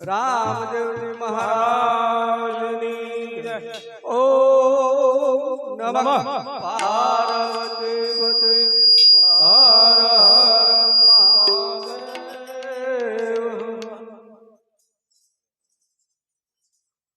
રામદેવજી મહારાજની જય। ઓમ નમઃ પાર્વતી પતે હર હર મહાદેવ।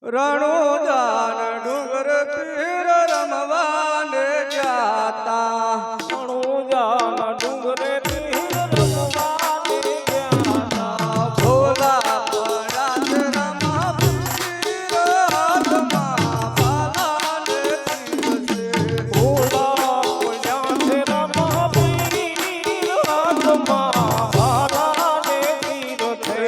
રણુદાન ડુંગર પીર રમવાને જાતા, રણુદાન ડુંગરે પીર રમવાને જાતા, ભોલા પરાત રમા પીર હાથમાં ભાલાને તીરસે, ભોલા પરાત રમા પીર હાથમાં ભાલાને તીરસે।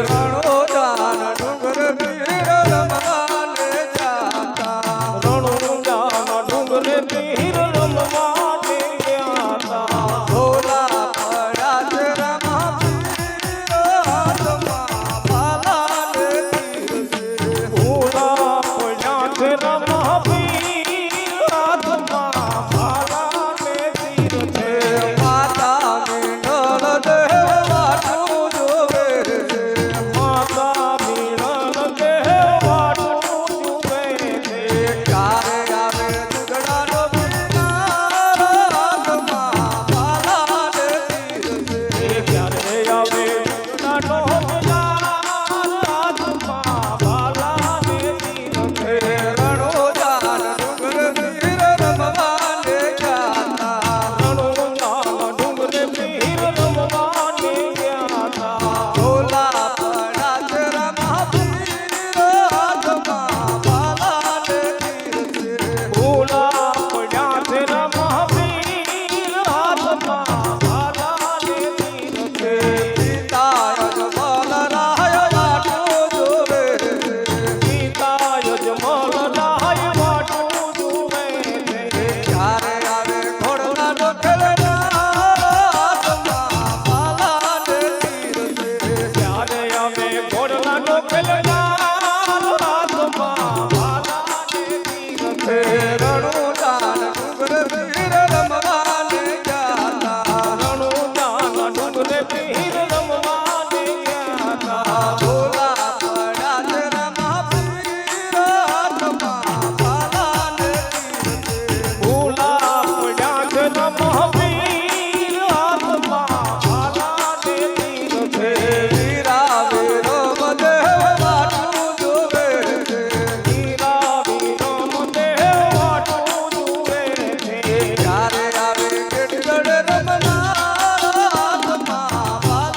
રણુદાન ડુંગર પીર રમવાને જાતા, રણુદાન ડુંગરે પીર રમવાને જાતા, ભોલા પરાત રમા પીર હાથમાં ભાલાને તીરસે, ભોલા પરાત રમા પીર હાથમાં ભાલાને તીરસે। માતા મીંડળ દેવ વાટું જોવે છે, માતા મીણન દેવાટું જુએ છે। ક્યારે આવે દુગડાનો પીનાર હાથમાં ભાલાને તીરસે, ક્યારે આવે નાનો હાથમાં ભાલાને તીરસે। રણુદાન ડુંગર પીર રમવાને જાતા, રણુદાન ડુંગરે પીર રમવાને જાતા, ભોલા પરાત રમા પીર હાથમાં ભાલાને તીરસે, ભોલા પરાત રમા પીર હાથમાં ભાલાને તીરસે। સીતાય બલરાય વાટું જોવે છે, સીતા યજમલ રાય વાટું જુએ છે। ક્યારે આવે ઘોડલા ડોખેલનાર હાથમાં ભાલાને તીરસે, ત્યારે અમે ઘોડલા ડોકેલનાર હાથમાં ભાલાને તીરસે। રણુદાન ડુંગર પીર રમવાને જાતા, રણુદાન ડુંગરે પીર રમવાને જાતા, ભોલા પરાત રમા પીર હાથમાં ભાલાને તીરસે, ભોલા પરાત રમા પીર હાથમાં ભાલાને તીરસે। વીરા વિરમ દેવ વાટું જોવે છે, હીરા વિરમ દેવાટું જુએ છે। ક્યારે આવે ગેટગઢ રમનાર હાથમાં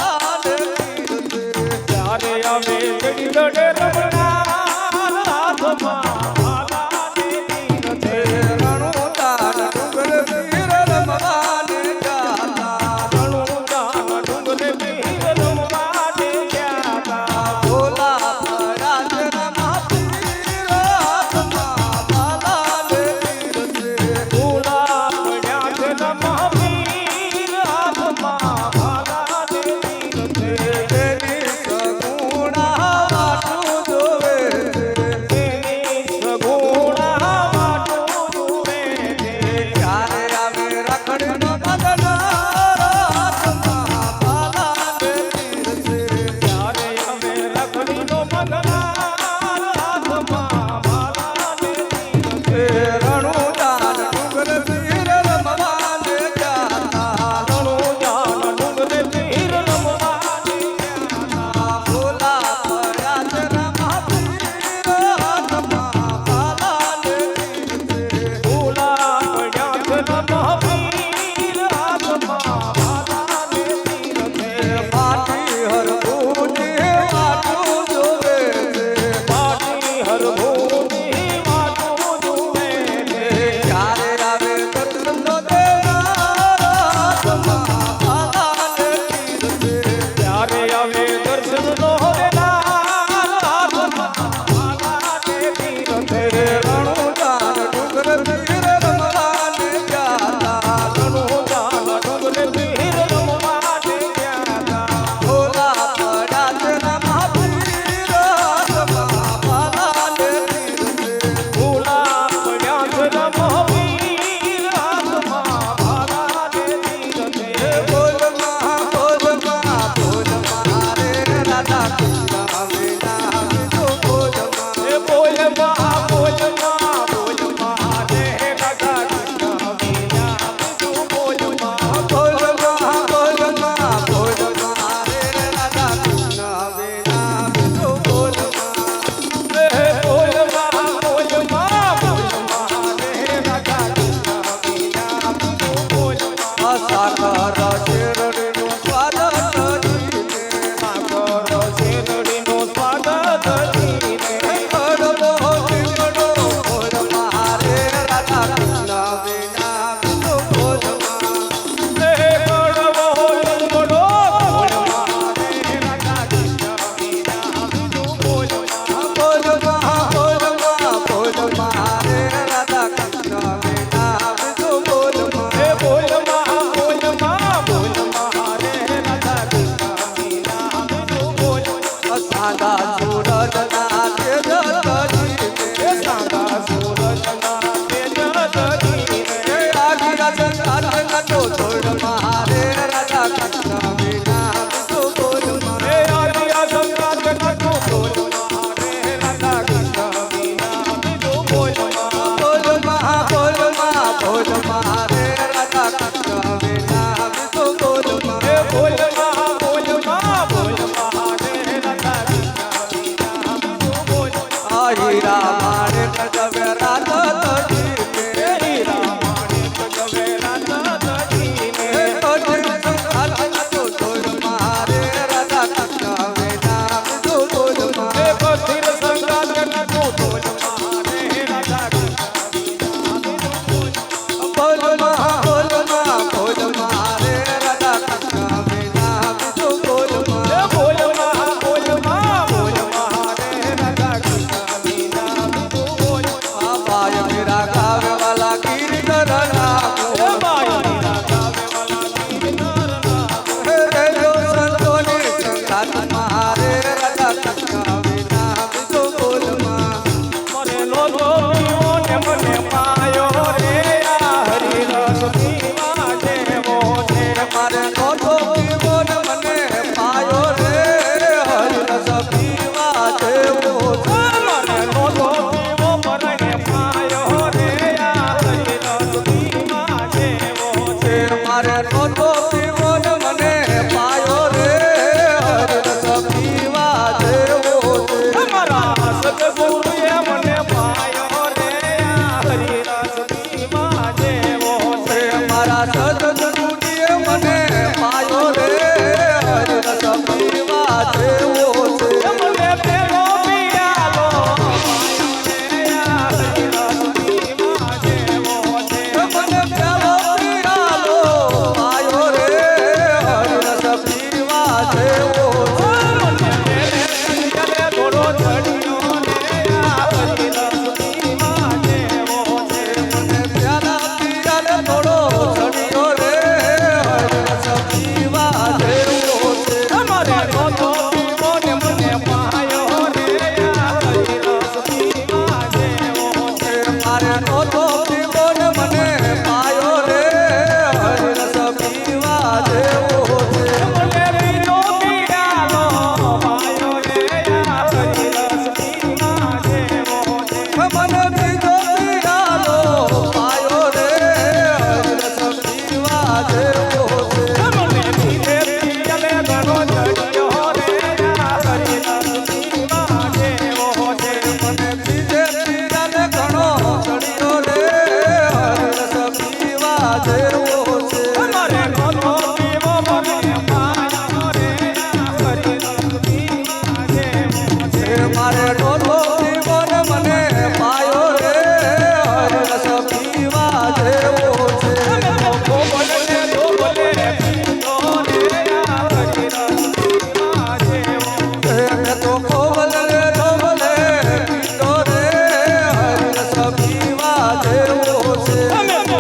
ચડ્યો રે આ હરિરસની વાજે ઓ છે. મને બીજે પીરાને ઘણો ચડ્યો રે હરિરસ પીવા જેવો છે. મારે નોંધો પીવો મને પાયો રે આ હરિરસની વાજે ઓ છે. મારે ડોલો જીવન મને પાયો રે હરિરસ પીવા જેવો છે. મેં તો ખોબલ રે ઢોબલે પીધો રે હરિરસ પીવા જેવો છે. મેં તો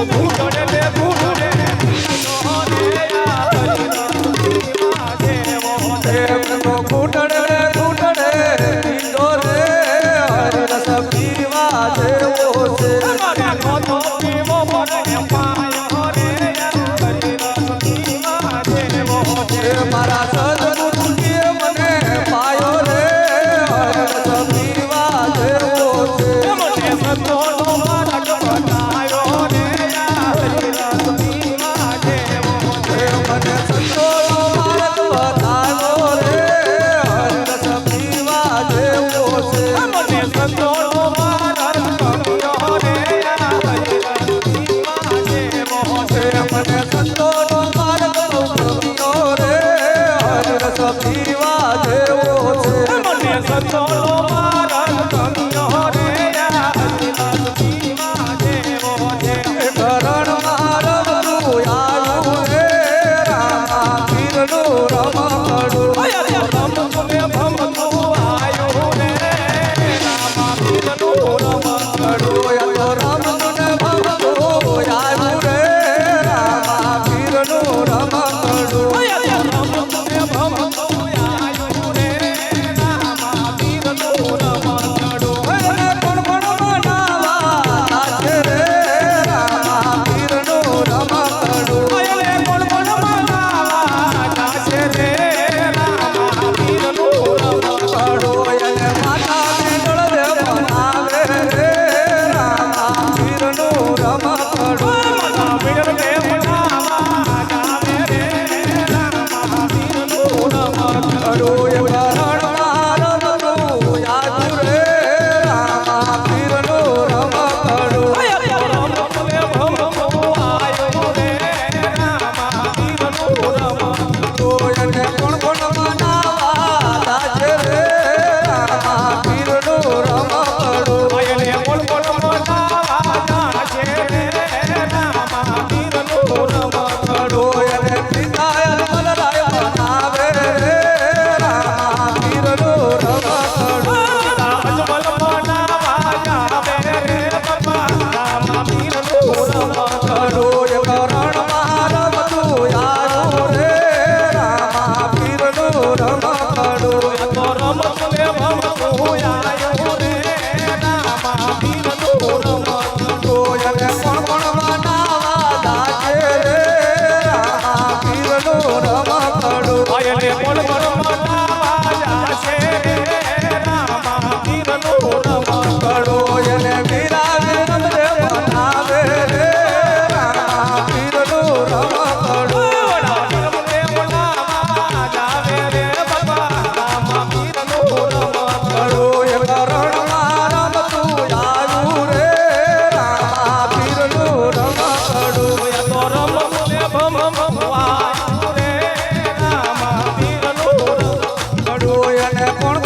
ઘૂંટડે રે ઘૂંટડે પીધો રે હરિરસ પીવા જેવો છે. મારા સદગુરુજીએ મને પાયો રે હરિરસ પીવા જેવો છે. મને સંતોષનો માર્ગ બતાવ્યો રે હરિરસ પીવા જેવો છે. મને સંતોષનો માર્ગ ગમ્યો રે હરિરસ પીવા જેવો છે. કરણ મારવતું આવ્યું રે રામા પીરનું રમકડું. તો રમતું ને ભમતું આવ્યું રે રામા પીરનું રમકડું. મને કોણ કોણ મનાવા છે રે રામા પીરનું રમકડું. એને માતા પિંગળ રે બનાવે રે રામા પીરનું રમકડું. કડું એ કરણ મારવતું આવ્યું રે રામા પીરનું રમકડું. તો એને કોણ કોણ મનાવા છે રે રામા પીરનું રમકડું. કડું એને પિતાય મલરાય બનાવે રે રામા પીરનું રમકડું. કડું એ કરણ મારવતું આવ્યું રે રામા પીરનું રમકડું. તો એને કોણ કોણ મનાવા છે રે રામા પીરનું રમકડું. કડું એને વીરાને રમરે બનાવે રે રામા પીરનું રમકડું. કડું એ કરણ મારવતું આવ્યું રે રામા પીરનું રમકડું. કડું એને કોણ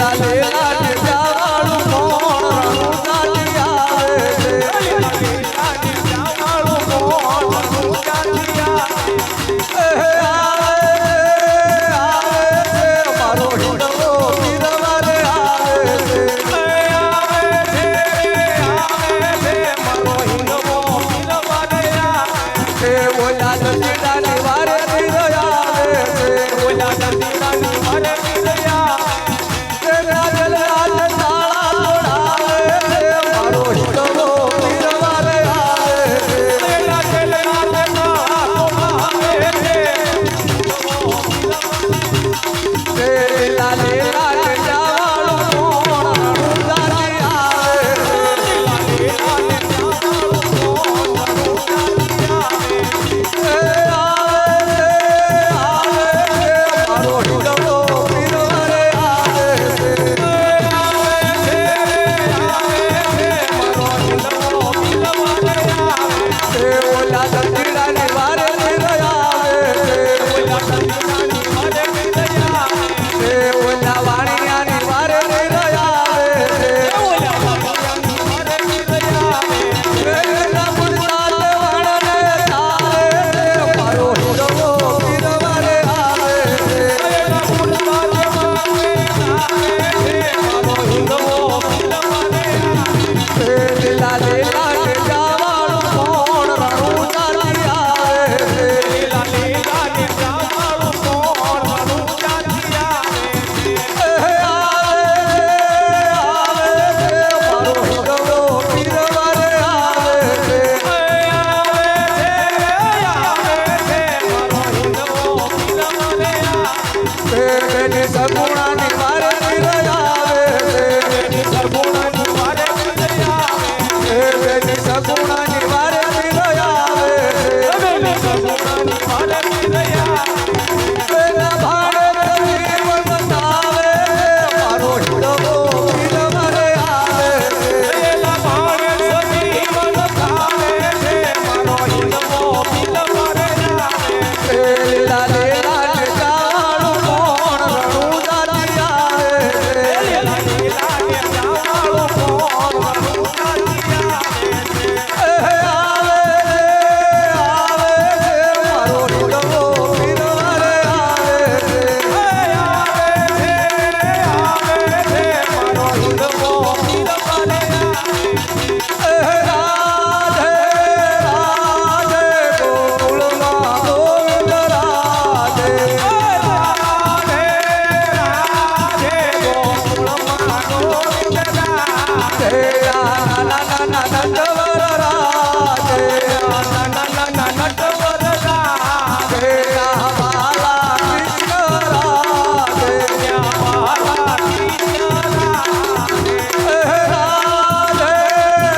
લીલા લીલા લીલાવાળું કોણ રણુજાથી આવે છે મારો હિંડવો પીરવારે આવે છે ઓલા દંડીડાની વારે પીર આવે છે રાજલ રાજ તાળા તોડાવે છે મારો હિંડવો પીરવારે આવે છે લીલા લીલા લીલાવાળું કોણ રણુજાથી આવે મારો હિંડવો પીરવારે આવે છે ઓલા દંડીડાની વારે પીર આવે છે ઓલા વાણિયાની વારે પીર આવે છે એના મુરદાદ વાણને તારે છે મારો હિંડવો પીરવારે આવે છે લીલા લીલા લીલાવાળું કોણ રણુજાથી આવે મારો હિંડવો પીરવારે આવે છે બેની સગુણાની વારે પીર આવે બેની સગુણાની વારે પીર આવે એના ભાણે જીવન બતાવે મારો હિંડવો પીરવારે આવે છે લીલા લીલા લીલાવાળું કોણ રણુજાથી આવે મારો હિંડવો પીરવારે આવે રાધે રાધે ગોકુળમાં ગોવિંદ રાધે તેરા નાના નાના નટવર રાધે તેરા બાલા કૃષ્ણ રાધે રાધે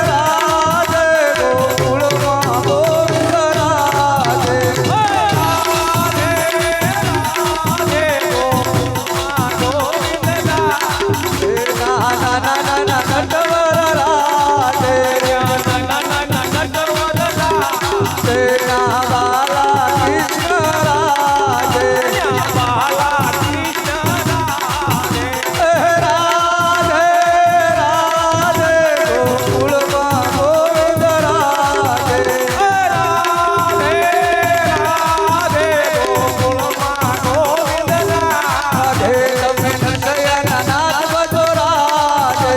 રાધે ગોકુળમાં ગોવિંદ રાધે તેરા નાના નાના નટવર રાધે તેરા બાલા કૃષ્ણ રાધે રાધે રાધે ગોકુળમાં ગોવિંદ રાધે રાધે તમે નરસૈયાના નાથ ભજો રાધે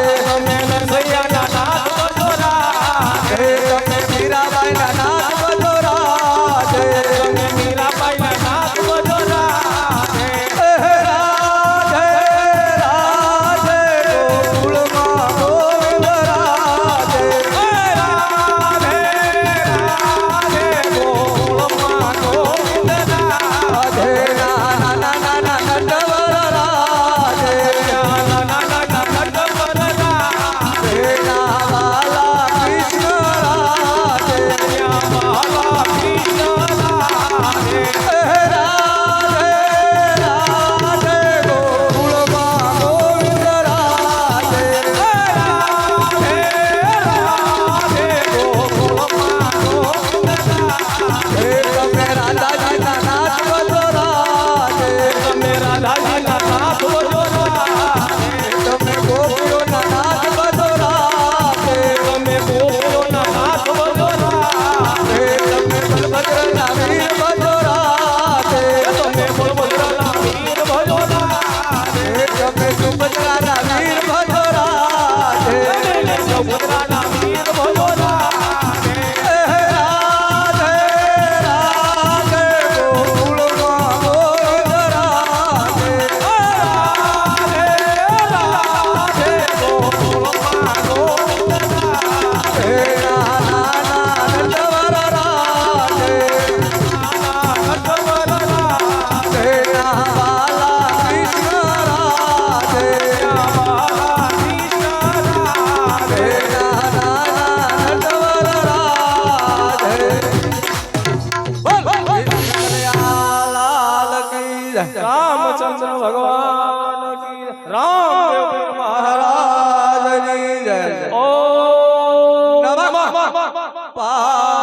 જય રામચંદ્ર ભગવાન કી જય. રામદેવ મહારાજ મહારાજની જય ઓમ નમઃ નમઃ પા